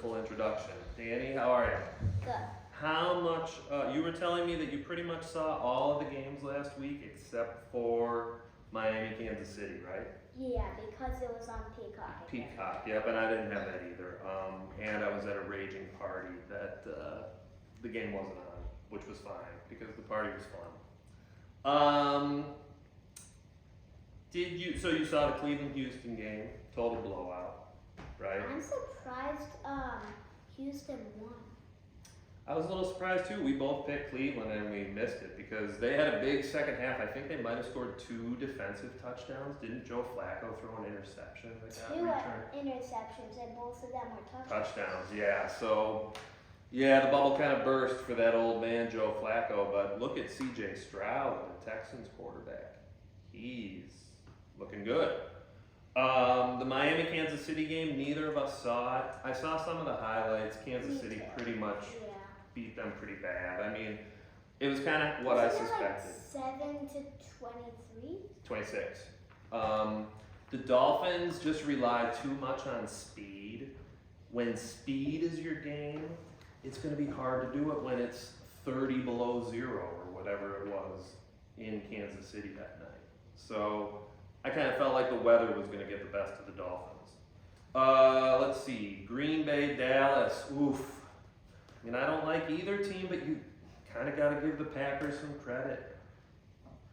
wonderful introduction. Danny, how are you? Good. How much, you were telling me that you pretty much saw all of the games last week except for Miami, Kansas City, right? Yeah, because it was on Peacock. Peacock, yep, and I didn't have that either. And I was at a raging party that the game wasn't on, which was fine because the party was fun. So you saw the Cleveland-Houston game, total blowout, right? I'm surprised Houston won. I was a little surprised too. We both picked Cleveland and we missed it because they had a big second half. I think they might have scored 2 defensive touchdowns. Didn't Joe Flacco throw an interception? Two interceptions, and both of them were touchdowns, yeah. So, yeah, the bubble kind of burst for that old man Joe Flacco. But look at C.J. Stroud, the Texans quarterback. He's looking good. The Miami Kansas City game, neither of us saw it. I saw some of the highlights. Kansas City pretty much beat them pretty bad. I mean, it was kind of what I suspected. Like 7-23? 26. The Dolphins just rely too much on speed. When speed is your game, it's going to be hard to do it when it's 30 below zero or whatever it was in Kansas City that night. So I kind of felt like the weather was going to get the best of the Dolphins. Let's see, Green Bay, Dallas, oof. I mean, I don't like either team, but you kind of got to give the Packers some credit.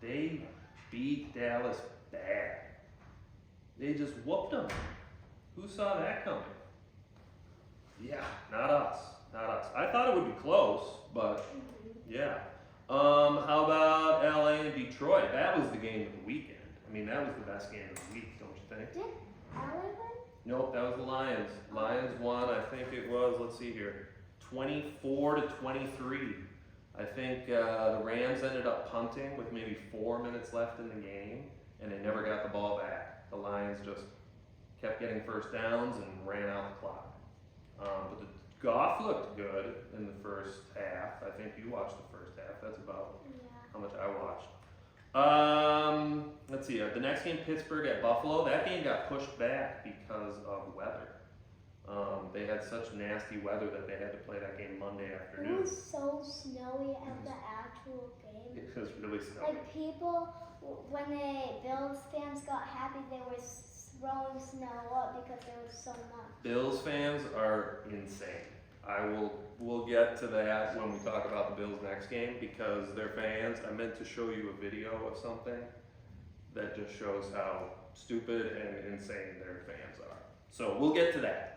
They beat Dallas bad. They just whooped them. Who saw that coming? Yeah, not us. I thought it would be close, but yeah. How about LA and Detroit? That was the game of the weekend. I mean, that was the best game of the week, don't you think? Did LA win? Nope, that was the Lions. Lions won, I think it was, let's see here, 24-23. I think the Rams ended up punting with maybe 4 minutes left in the game, and they never got the ball back. The Lions just kept getting first downs and ran out the clock. But the Goff looked good in the first half. I think you watched the first half. That's about how much I watched. Let's see. The next game, Pittsburgh at Buffalo. That game got pushed back because of weather. They had such nasty weather that they had to play that game Monday afternoon. It was so snowy at the actual game. It was really snowy. Like people, when the Bills fans got happy, they were throwing snow up because there was so much. Bills fans are insane. We'll get to that when we talk about the Bills next game because they're fans. I meant to show you a video of something that just shows how stupid and insane their fans are. So we'll get to that.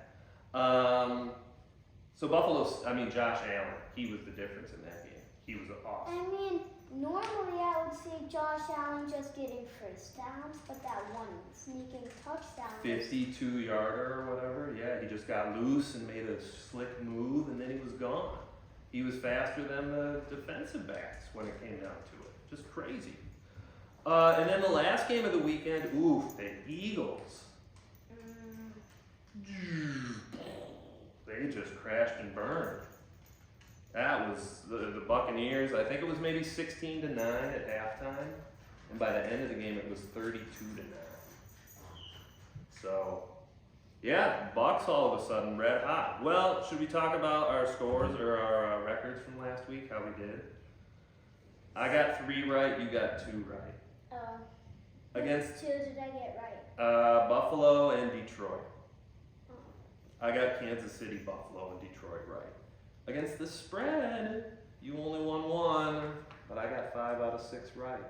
So Josh Allen, he was the difference in that game. He was awesome. I mean, normally I would see Josh Allen just getting first downs, but that one sneaking touchdown. 52-yarder or whatever. Yeah, he just got loose and made a slick move, and then he was gone. He was faster than the defensive backs when it came down to it. Just crazy. And then the last game of the weekend, the Eagles. They just crashed and burned. That was the Buccaneers. I think it was maybe 16-9 at halftime, and by the end of the game, it was 32-9. So, yeah, Bucs all of a sudden red hot. Well, should we talk about our scores or our records from last week? How we did? I got 3 right. You got 2 right. Against 2 did I get right? Buffalo and Detroit. I got Kansas City, Buffalo, and Detroit right. Against the spread, you only won 1, but I got 5 out of 6 right.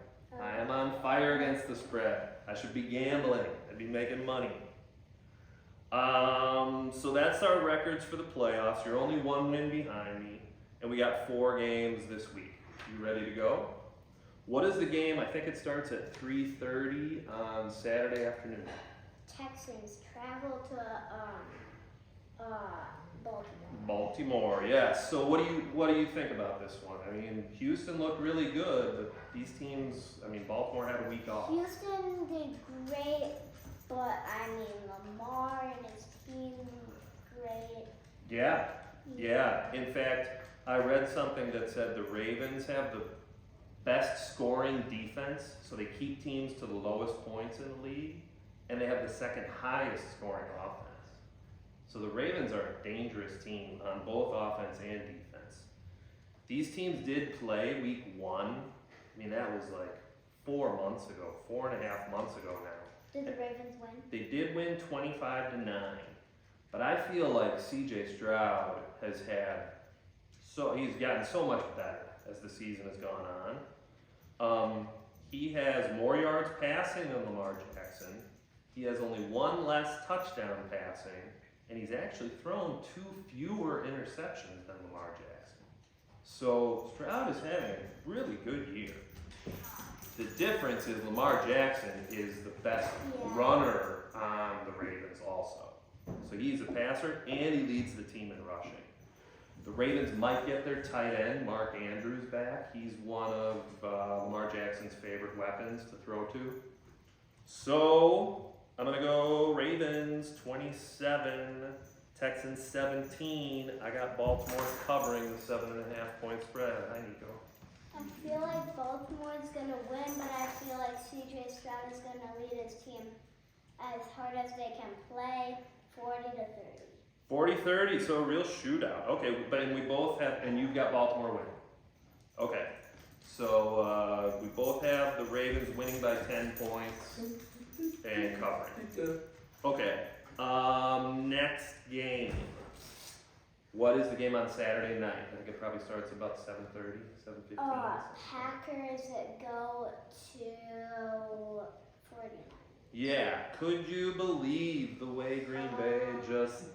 I am on fire against the spread. I should be gambling. I'd be making money. So that's our records for the playoffs. You're only 1 win behind me, and we got 4 games this week. You ready to go? What is the game? I think it starts at 3:30 on Saturday afternoon. Texans travel to Baltimore. Baltimore, yes. So what do you think about this one? I mean, Houston looked really good, but these teams, Baltimore had a week off. Houston did great, but Lamar and his team great. Yeah. In fact, I read something that said the Ravens have the best scoring defense, so they keep teams to the lowest points in the league, and they have the second highest scoring offense. So the Ravens are a dangerous team on both offense and defense. These teams did play week 1. I mean, that was like 4 months ago, 4.5 months ago now. Did the Ravens win? They did win 25-9, but I feel like C.J. Stroud has he's gotten so much better as the season has gone on. He has more yards passing than Lamar Jackson. He has only 1 less touchdown passing, and he's actually thrown 2 fewer interceptions than Lamar Jackson. So Stroud is having a really good year. The difference is Lamar Jackson is the best runner on the Ravens also. So he's a passer and he leads the team in rushing. The Ravens might get their tight end, Mark Andrews, back. He's one of Lamar Jackson's favorite weapons to throw to. So I'm going to go Ravens 27, Texans 17. I got Baltimore covering the 7.5 point spread. Hi, Nico. I feel like Baltimore's going to win, but I feel like C.J. Stroud is going to lead his team as hard as they can play, 40-30. 40-30, so a real shootout. Okay, but we both have, and you've got Baltimore winning. Okay, so we both have the Ravens winning by 10 points and covering. Okay, next game. What is the game on Saturday night? I think it probably starts about 7:30, 7:15. Packers go to 49. Yeah, could you believe the way Green Bay just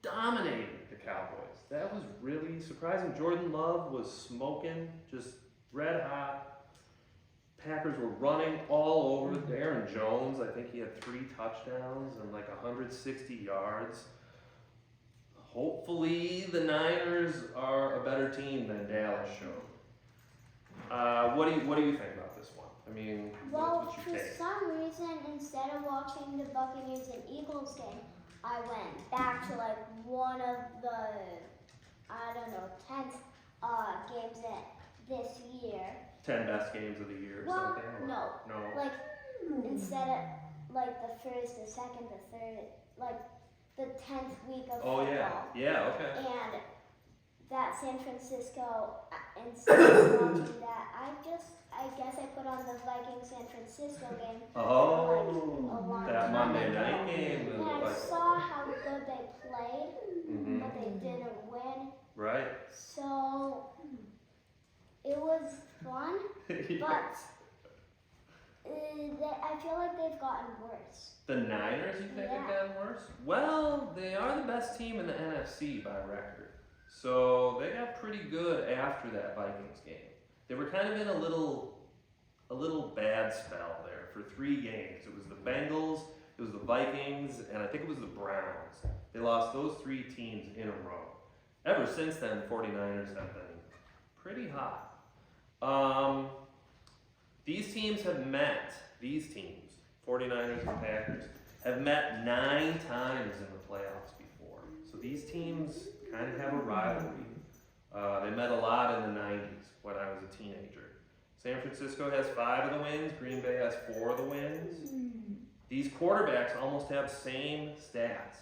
dominated the Cowboys? That was really surprising. Jordan Love was smoking, just red hot. Packers were running all over. Aaron Jones, I think he had 3 touchdowns and like 160 yards. Hopefully the Niners are a better team than Dallas showed. What do you think about this one? I mean, what's your take? For some reason, instead of watching the Buccaneers and Eagles game, I went back to like one of the, 10th games this year. 10 best games of the year or something? Or? No. Like, instead of like the first, the second, the third, like the 10th week of football. Yeah, okay. And that San Francisco, instead of watching that, I guess I put on the Vikings San Francisco game. Oh, that Monday night game. And I saw how good they played, but they didn't win. Right. So it was fun, but I feel like they've gotten worse. The Niners, you think have gotten worse? Well, they are the best team in the NFC by record. So they got pretty good after that Vikings game. They were kind of in a little bad spell there for 3 games. It was the Bengals, it was the Vikings, and I think it was the Browns. They lost those 3 teams in a row. Ever since then, the 49ers have been pretty hot. These teams, 49ers and Packers, have met 9 times in the playoffs before. So these teams kind of have a rivalry. They met a lot in the 90s when I was a teenager. San Francisco has 5 of the wins, Green Bay has 4 of the wins. These quarterbacks almost have same stats.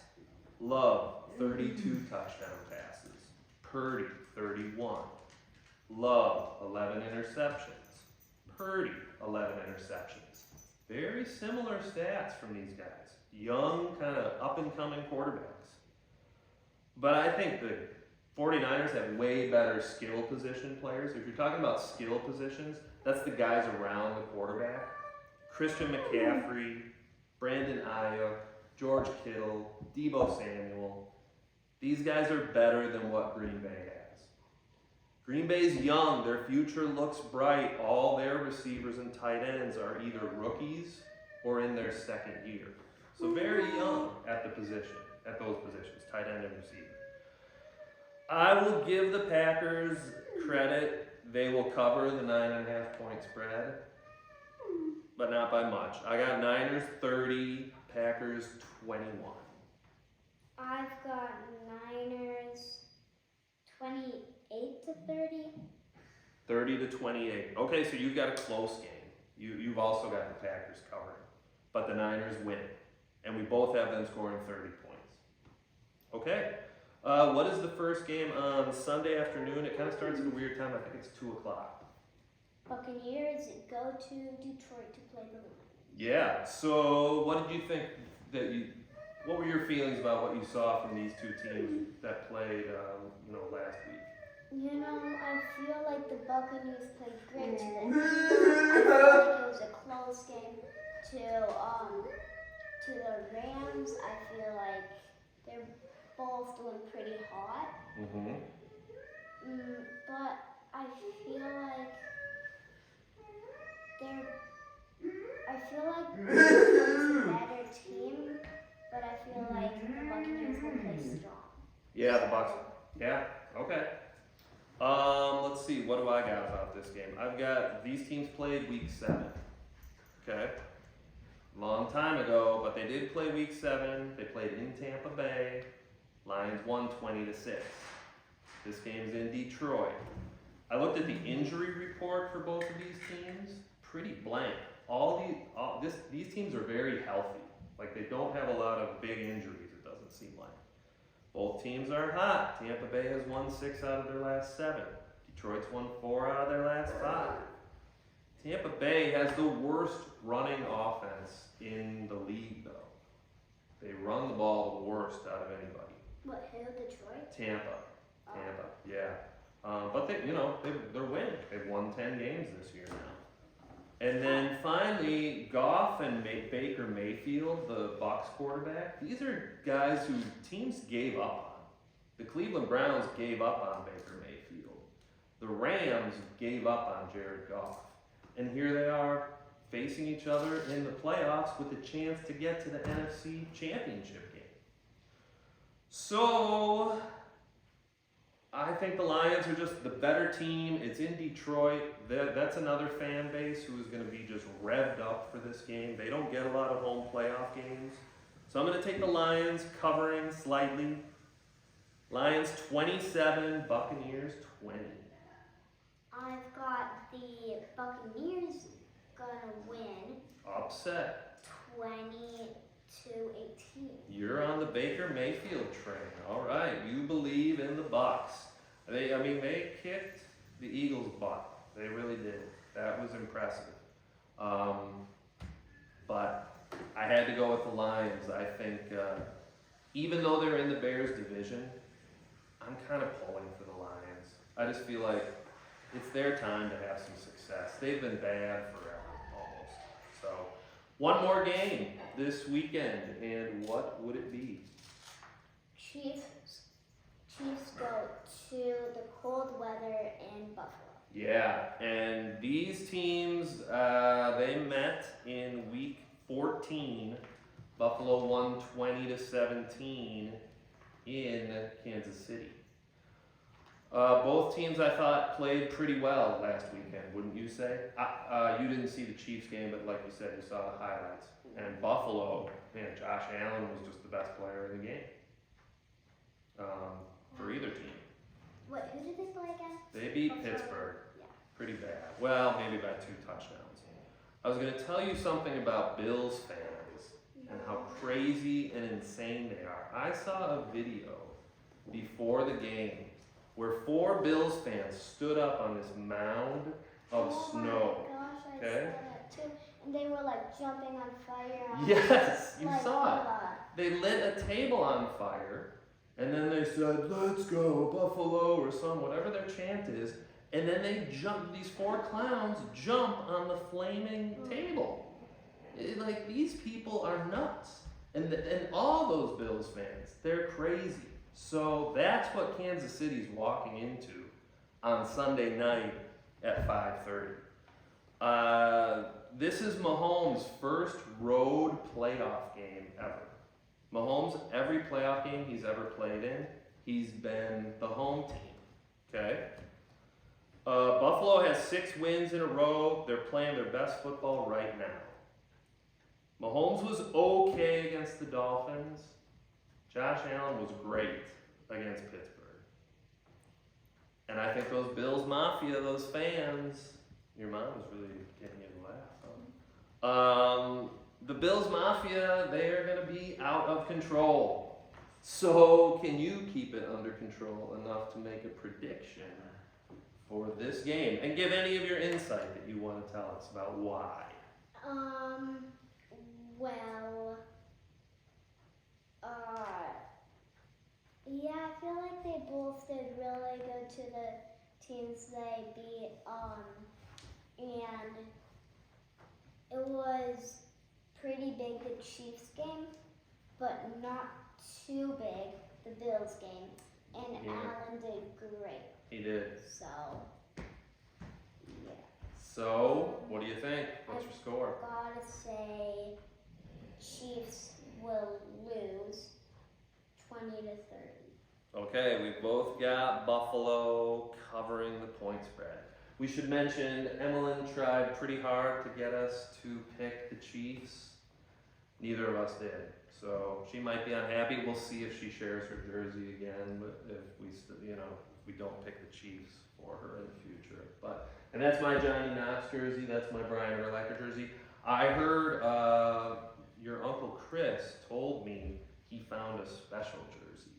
Love, 32 touchdown passes. Purdy, 31. Love, 11 interceptions. Purdy, 11 interceptions. Very similar stats from these guys. Young, kind of up-and-coming quarterbacks. But I think the 49ers have way better skill position players. If you're talking about skill positions, that's the guys around the quarterback. Christian McCaffrey, Brandon Ayuk, George Kittle, Deebo Samuel. These guys are better than what Green Bay has. Green Bay's young. Their future looks bright. All their receivers and tight ends are either rookies or in their 2nd year. So very young at those positions, tight end and receiver. I will give the Packers credit. They will cover the 9.5 point spread, but not by much. I got Niners 30, Packers 21. I've got Niners 28-30. 30-28. Okay, so you've got a close game. You've also got the Packers covering, but the Niners win, and we both have them scoring 30 points. Okay. What is the first game on Sunday afternoon? It kind of starts at a weird time. I think it's 2 o'clock. Buccaneers go to Detroit to play the Lions. Yeah. So, what did you think what were your feelings about what you saw from these two teams that played, last week? You know, I feel like the Buccaneers played great today. I feel like it was a close game to the Rams. I feel like they're both doing pretty hot. Mm-hmm. But I feel like Detroit's a better team, but I feel like the Buccaneers will play strong. Yeah, the Bucs. Yeah. Okay. Let's see. What do I got about this game? I've got these teams played week 7. Okay. Long time ago, but they did play week 7. They played in Tampa Bay. Lions won 20-6. This game's in Detroit. I looked at the injury report for both of these teams. Pretty blank. These teams are very healthy. Like, they don't have a lot of big injuries, it doesn't seem like. Both teams are hot. Tampa Bay has won 6 out of their last 7. Detroit's won 4 out of their last 5. Tampa Bay has the worst running offense in the league, though. They run the ball the worst out of anybody. What, who? Detroit? Tampa, yeah. But they're winning. They've won 10 games this year now. And then finally, Goff and Baker Mayfield, the Bucs quarterback. These are guys who teams gave up on. The Cleveland Browns gave up on Baker Mayfield. The Rams gave up on Jared Goff. And here they are facing each other in the playoffs with a chance to get to the NFC Championship game. So, I think the Lions are just the better team. It's in Detroit. That's another fan base who is going to be just revved up for this game. They don't get a lot of home playoff games. So I'm going to take the Lions covering slightly. Lions 27, Buccaneers 20. I've got the Buccaneers gonna win Upset. 20-18. You're on the Baker Mayfield train. All right, you believe in the Bucs. They kicked the Eagles' butt. They really did. That was impressive. But I had to go with the Lions. I think even though they're in the Bears division, I'm kind of pulling for the Lions. I just feel like it's their time to have some success. They've been bad forever, almost. So, one more game this weekend, and what would it be? Chiefs go to the cold weather in Buffalo. Yeah, and these teams, they met in week 14. Buffalo won 20-17 in Kansas City. Both teams, I thought, played pretty well last weekend, wouldn't you say? You didn't see the Chiefs game, but like you said, you saw the highlights. And Buffalo, man, Josh Allen was just the best player in the game for either team. Who did they play again? They beat Buffalo. Pittsburgh Yeah. pretty bad. Well, maybe by 2 touchdowns. I was going to tell you something about Bills fans and how crazy and insane they are. I saw a video before the game where 4 Bills fans stood up on this mound of snow. Oh my gosh, I Okay? saw that too. And they were like jumping on fire. Yes, you Like, saw it. They lit a table on fire, and then they said, "Let's go, Buffalo," or whatever their chant is, and then they jump, these 4 clowns jump on the flaming table. Like, these people are nuts. And all those Bills fans, they're crazy. So that's what Kansas City's walking into on Sunday night at 5:30. This is Mahomes' first road playoff game ever. Mahomes, every playoff game he's ever played in, he's been the home team. Okay? Buffalo has 6 wins in a row. They're playing their best football right now. Mahomes was okay against the Dolphins. Josh Allen was great against Pittsburgh. And I think those Bills Mafia, those fans, your mom was really getting you to laugh, huh? The Bills Mafia, they are going to be out of control. So, can you keep it under control enough to make a prediction for this game and give any of your insight that you want to tell us about why? Well, yeah, I feel like they both did really good to the teams they beat, and it was pretty big, the Chiefs game, but not too big, the Bills game, and Yeah. Allen did great, He did. so, yeah. So, what do you think? What's your score? Gotta say, Chiefs will lose 20 to 30. Okay, we both got Buffalo covering the point spread. We should mention Emmeline tried pretty hard to get us to pick the Chiefs. Neither of us did. So she might be unhappy. We'll see if she shares her jersey again, but if we don't pick the Chiefs for her in the future. And that's my Johnny Knox jersey. That's my Brian Urlacher jersey. I heard your Uncle Chris told me he found a special jersey.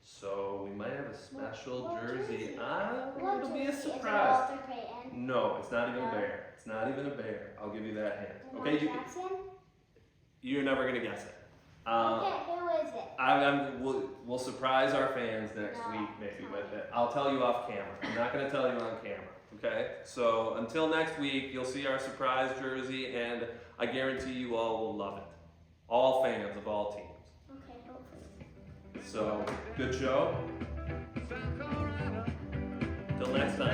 So we might have a special What jersey. jersey? It'll be a Is it surprise. Walter Payton? No, it's not even a No. bear. It's not even a bear. I'll give you that hint. Lamar Okay, Jackson? you're never gonna guess it. Okay, who is it? We'll surprise our fans next No, week, maybe, tell but I'll tell you off camera. I'm not gonna tell you on camera. Okay? So until next week, you'll see our surprise jersey, and I guarantee you all will love it. All fans of all teams. Okay, hopefully. So good show. Till next time.